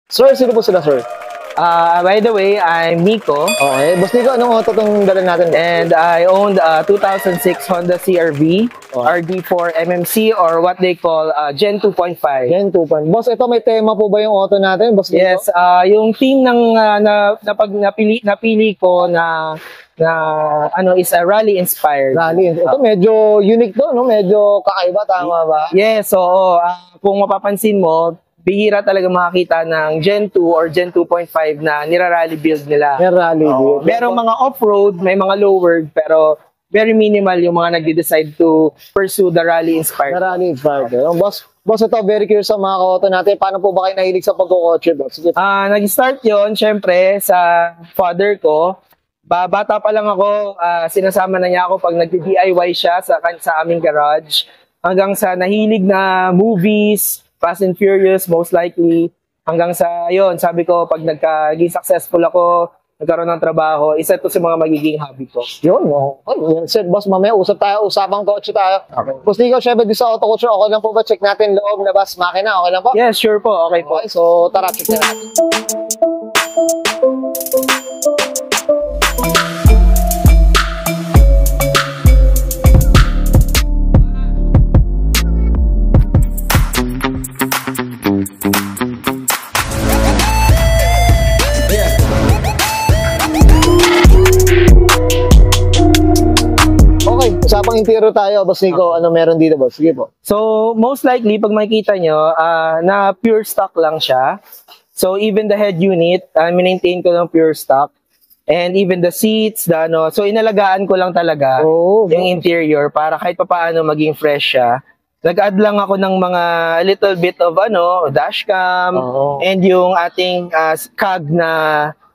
Sir, sino po sila, sir? By the way, I'm Nico. Okay. Boss Nico, anong auto itong dala natin? And I owned a 2006 Honda CR-V, RD4 MMC, or what they call Gen 2.5. Gen 2.5. Boss, ito may tema po ba yung auto natin, Boss Nico? Yes, yung theme ng napili ko na ano is a rally inspired. Rally. Ito medyo unique to, no? Medyo kakaiba, tama ba? Yes, oo. Kung mapapansin mo, bihira talaga makakita ng Gen 2 or Gen 2.5 na nira-rally build nila. Nira-rally build. Merong mga off-road, may mga low-road, pero very minimal yung mga nagde-decide to pursue the rally-inspired. Rally inspired. Boss, ito, very curious sa mga ka-auto natin. Paano po ba kayo nahilig sa pagkukotse, boss? Nag-start yun, syempre, sa father ko. Bata pa lang ako, sinasama na niya ako pag nag-DIY siya sa aming garage. Hanggang sa nahilig na movies, Fast and Furious, most likely. Hanggang sa, yon sabi ko, pag naging successful ako, nagkaroon ng trabaho, isa to sa mga magiging hobby ko. Yun, no? Sir, boss, mamaya usapang kotse tayo. Okay. Boss Nico, syempre di sa auto kotse, okay lang po ba? Check natin loob, labas, makina, okay lang po? Yes, sure po, okay po. Okay, so tara, check na natin. Usapang interior tayo, Boss Nico. Ano meron dito, boss? Sige po. So, most likely, pag makikita nyo, na pure stock lang siya. So, even the head unit, maintain ko ng pure stock. And even the seats, so inalagaan ko lang talaga yung interior para kahit papaano maging fresh siya. Nag-add lang ako ng mga little bit of dashcam and yung ating CAG na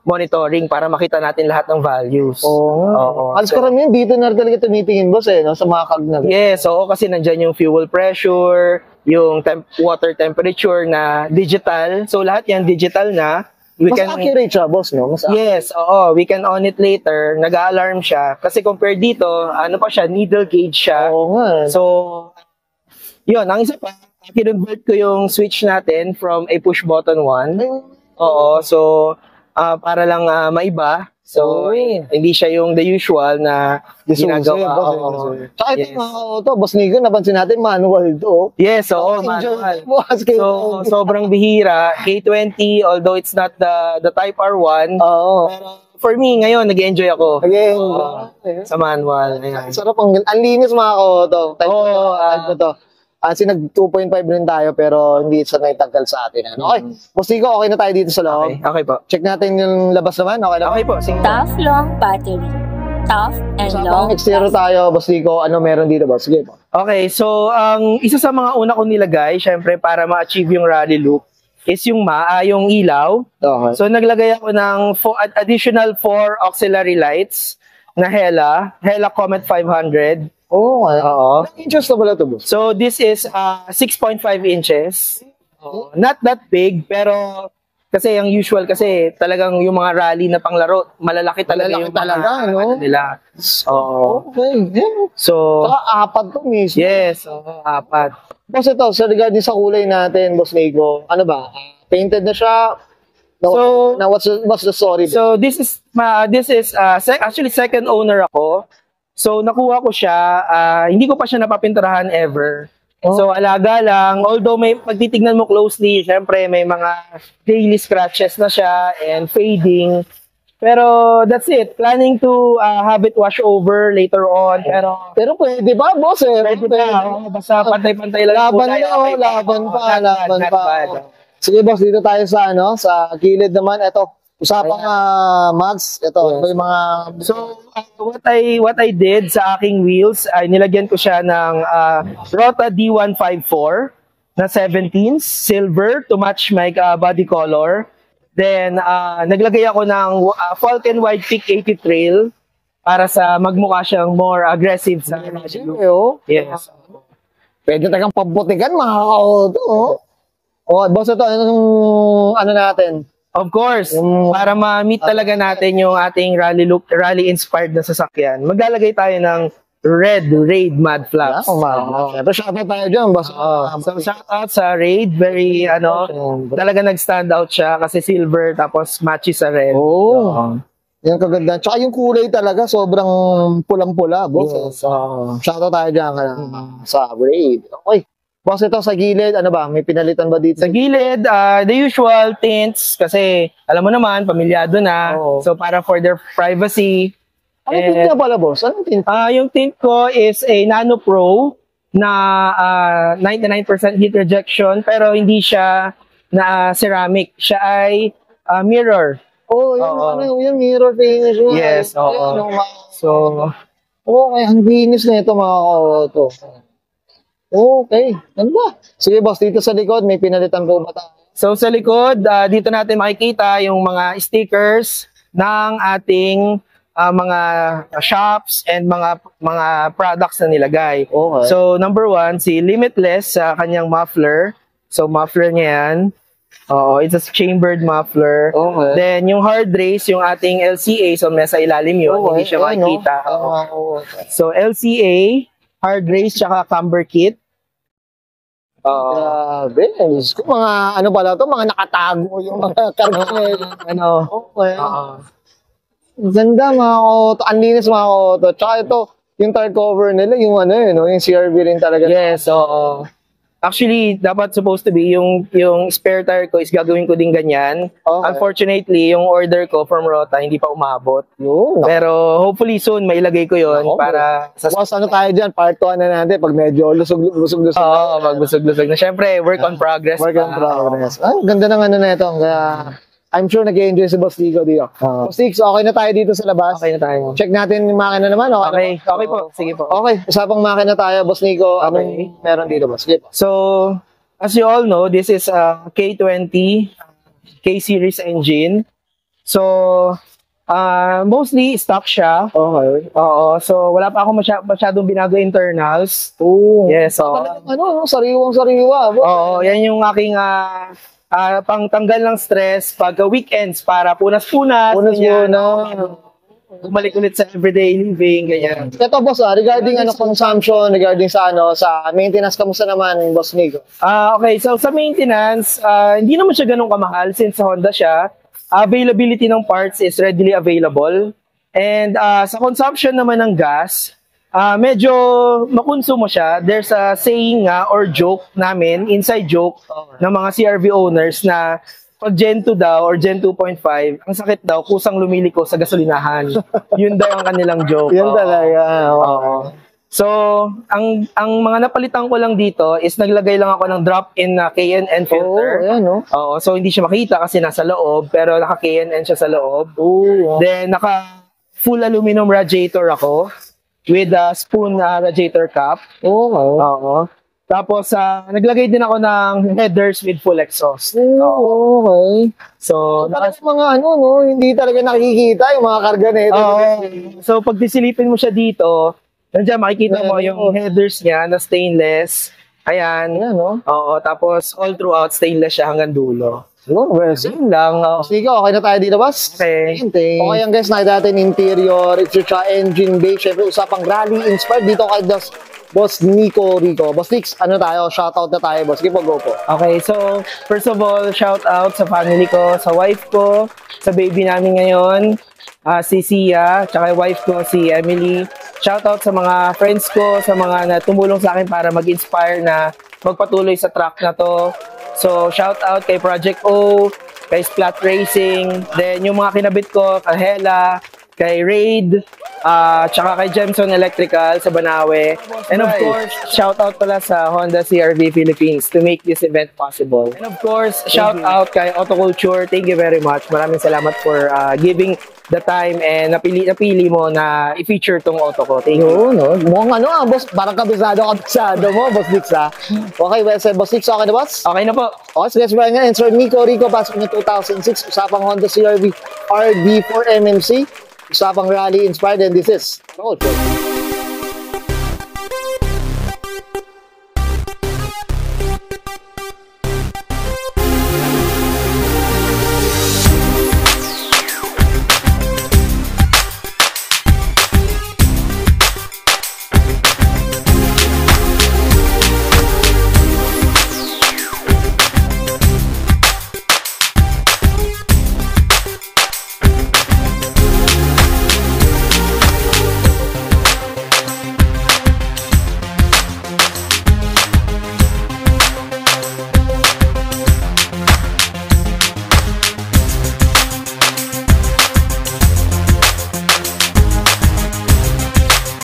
monitoring para makita natin lahat ng values. Alas karamihan dito na talaga tumitingin, boss, no? Sa mga CAG na. Yes, kasi nandyan yung fuel pressure, yung water temperature na digital. So lahat yan digital na. Mas accurate siya, boss, no? Yes, we can on it later. Nag-alarm siya. Kasi compared dito, pa siya, needle gauge siya. So, yun, ang isa pa, kinonvert ko yung switch natin from a push button one. So, para lang maiba. So, hindi siya yung the usual na ginagawa. Tsaka ito mga auto, Boss Nico, napansin natin manual to. Yes, manual. So, sobrang bihira. K20, although it's not the Type R1, pero for me, ngayon, nag-enjoy ako. Sa manual. Sarap ang linis mga auto. Kasi nag 2.5 rin tayo pero hindi siya naitanggal sa atin. Okay, Boss Nico, okay na tayo dito sa loob. Okay po. Check natin yung labas naman. Okay lang? Okay po. Sige. Tough, long battery. Tough and long. Exterior tayo, Boss Nico. Ano meron dito, boss? Sige po. Okay, so ang isa sa mga una kong nilagay, syempre para ma-achieve yung rally look, is yung yung ilaw. So naglagay ako ng additional 4 auxiliary lights na Hella Comet 500. Ilang inches na pala ito, boss? So, this is 6.5 inches. Not that big, pero kasi yung usual kasi talagang yung mga rally na panglaro, malalaki talaga yung mga nila. So, saka 4 to mismo. Yes, 4. Boss, ito, so regarding sa kulay natin, Boss Nico, ano ba? Painted na siya? So, now what's the story? So, this is actually second owner ako. So, nakuha ko siya, hindi ko pa siya napapinturahan ever. So, alaga lang. Although, pag titignan mo closely, syempre, may mga daily scratches na siya and fading. Pero, that's it. Planning to have it wash over later on. Pero pwede ba, boss? Pwede pa. Basta pantay-pantay lang. Laban pa. Sige, boss, dito tayo sa gilid naman. Ito. Usapang mags, ito, may mga... So, what I did sa aking wheels, ay nilagyan ko siya ng Rota D154 na 17s, silver, to match my body color. Then, naglagay ako ng Falcon Wide Peak 80 Trail para sa magmukha siyang more aggressive sa look. Yes. Pwede tagang pabutikan, mga ka-auto. Boss, ito, ano natin? Of course, para ma-meet talaga natin yung ating rally look, rally inspired na sasakyan. Maglalagay tayo ng Red Raid Mad Flaps. Siyempre, shoutout tayo dyan. So, shout out sa Raid. Very, talaga nag-stand out siya kasi silver tapos matches sa red. Yung kagandaan. Tsaka yung kulay talaga, sobrang pulang-pula, boss. Yes. Shoutout tayo dyan sa Raid. Okay. Boss, ito sa gilid, ano ba? May pinalitan ba dito? Sa gilid, the usual tints kasi alam mo naman, pamilyado na. So, para for their privacy. Ano tint niya pala, boss? Ano tint? Yung tint ko is a Nano Pro na 99% heat rejection pero hindi siya na ceramic. Siya ay mirror. Yung mirror finish. Yes, So, okay, ang finish na ito mga ka-auto. Okay, ganda. Sige, boss, dito sa likod, may pinalitan po ba tayo? So, sa likod, dito natin makikita yung mga stickers ng ating mga shops and mga products na nilagay. Okay. So, number 1, si Limitless sa kanyang muffler. So, muffler niya yan. It's a chambered muffler. Okay. Then, yung hard race, yung ating LCA, so nasa ilalim yun, hindi siya makikita. So, LCA, hard race, tsaka camber kit. Grabe. Mga ano pala to, mga nakatago yung mga karga. Okay. Ganda mga auto. Ang linis mga auto. Tsaka ito, yung tire cover nila, yung yung CRV rin talaga. Yes, actually, dapat supposed to be yung spare tire ko is gagawin ko din ganyan. Okay. Unfortunately, yung order ko from Rota hindi pa umabot. Pero hopefully soon mailagay ko yon para sa boss, ano tayo dyan? Part 2 na natin pag medyo lusog-lusog. magbusog-lusog na. Syempre, work on progress. Work on progress. Ay, ganda ng na ito. Kaya, I'm sure nag-enjoy si Boss Nico dito. Boss Nick, okay na tayo dito sa labas. Okay na tayo. Check natin yung makina naman. Okay po. Sige po. Okay, usapang makina tayo, Boss Nico. Anong meron dito, boss? Sige po. So, as you all know, this is a K20 K-series engine. So, mostly stock siya. Okay. So, wala pa ako masyadong binago internals. Yes, sariwang-sariwa. yan yung aking pangtanggal ng stress pagka weekends para punas-punas. Bumalik ulit sa everyday living, ganyan. Ito, boss, regarding consumption, regarding sa maintenance, kamusta naman, Boss Nico? Okay, so sa maintenance, hindi naman siya ganun kamahal since sa Honda siya. Availability ng parts is readily available. And sa consumption naman ng gas, medyo makonsumo siya. There's a saying or joke namin, inside joke ng mga CRV owners na pag Gen 2 daw or Gen 2.5, ang sakit daw, kusang lumiliko sa gasolinahan. Yun daw ang kanilang joke. Yun talaga. So, ang mga napalitan ko lang dito is naglagay lang ako ng drop-in na KNN filter. So hindi siya makita kasi nasa loob, pero naka-KNN siya sa loob. Then, naka-full aluminum radiator ako with a spoon radiator cap. Tapos, naglagay din ako ng headers with full exhaust. So, mga hindi talaga nakikita yung mga karga na ito. So, pag disilipin mo siya dito, nandiyan makikita mo yung headers niya na stainless. Ayan. Tapos, all throughout, stainless siya hanggang dulo. Yun lang. Sige, okay na tayo dito, boss. Okay. Okay yan, guys. Nakita natin interior, extra engine bay. Siyempre, usapang rally inspired dito kay Boss Nico Rico. Boss Nix, shoutout na tayo, boss. Sige po, go po. Okay, so, first of all, shoutout sa family ko, sa wife ko, sa baby namin ngayon, si Sia, tsaka wife ko, si Emily. Shoutout sa mga friends ko, sa mga tumulong sa akin para mag-inspire na magpatuloy sa track na to. So, shoutout kay Project O, kay Splat Racing, then yung mga kinabit ko, kay Hela, kay Raid, tsaka kay Gemson Electrical sa Banawe. And of course, shoutout pala sa Honda CRV Philippines to make this event possible. And of course, shoutout kay Autoculture. Thank you very much. Maraming salamat for giving the time and napili mo na i-feature tong auto ko. Thank you. Mukhang boss, parang kabisado mo, Boss Nix, Okay, Boss Nix, okay na, boss? Okay na po. Okay, so guys, nga, and Sir Nico Rico, pasok niya 2006, usapang Honda CRV RD4 MMC, usapang rally inspired, and this is Road Trip.